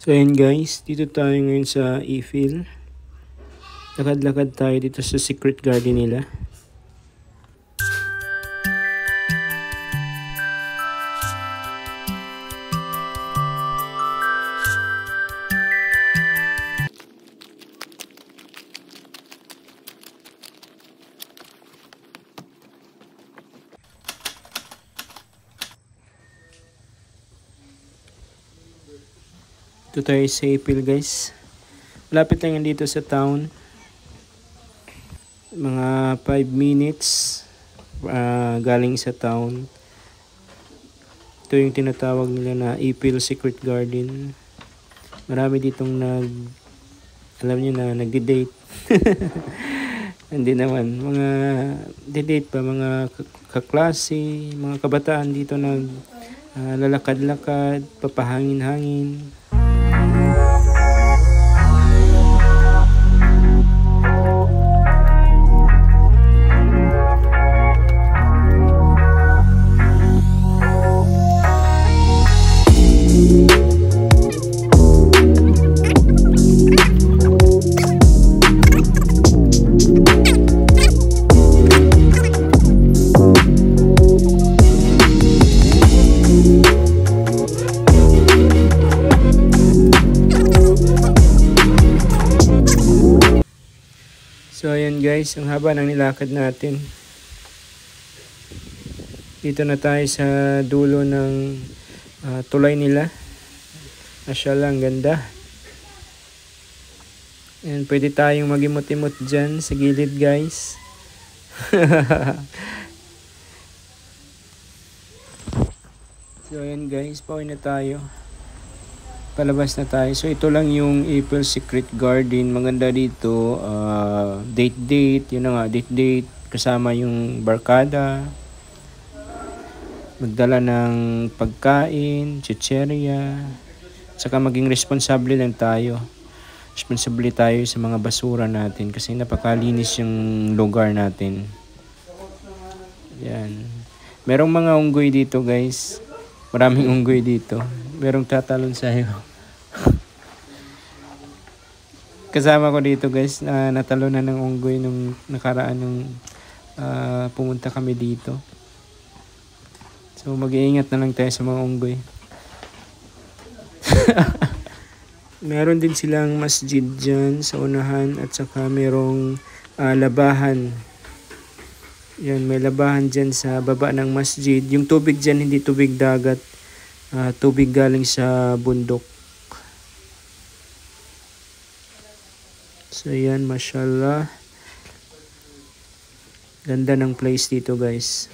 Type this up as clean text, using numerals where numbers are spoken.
So ayun guys, dito tayo ngayon sa Eiffel. Lakad-lakad tayo dito sa secret garden nila. Ito tayo sa Eiffel guys. Malapit lang yan dito sa town. Mga 5 minutes galing sa town. Ito yung tinatawag nila na Eiffel Secret Garden. Marami ditong alam nyo na, nagdi-date. Hindi naman. Mga di-date pa, mga kaklase, mga kabataan dito lalakad-lakad, papahangin-hangin. So ayan guys, ang haba ng nilakad natin. Dito na tayo sa dulo ng tulay nila. Masyaallah, ang ganda. And pwede tayong magimot-imot dyan sa gilid guys. So ayan guys, pauwi na tayo. Palabas na tayo. So ito lang yung Eiffel Secret Garden. Maganda dito. Date. Yun na nga, date. Kasama yung barkada. Magdala ng pagkain, chicheria. Saka maging responsable lang tayo. Responsable tayo sa mga basura natin. Kasi napakalinis yung lugar natin. Yan. Merong mga unggoy dito guys. Maraming unggoy dito. Merong tatalon sa'yo. Kasama ko dito guys, natalunan ng unggoy nung nakaraan nung pumunta kami dito. So mag-iingat na lang tayo sa mga unggoy. Meron din silang masjid dyan sa unahan at saka merong labahan. Yan, may labahan dyan sa baba ng masjid. Yung tubig dyan hindi tubig dagat, tubig galing sa bundok. So yan, mashallah. Ganda ng place dito guys.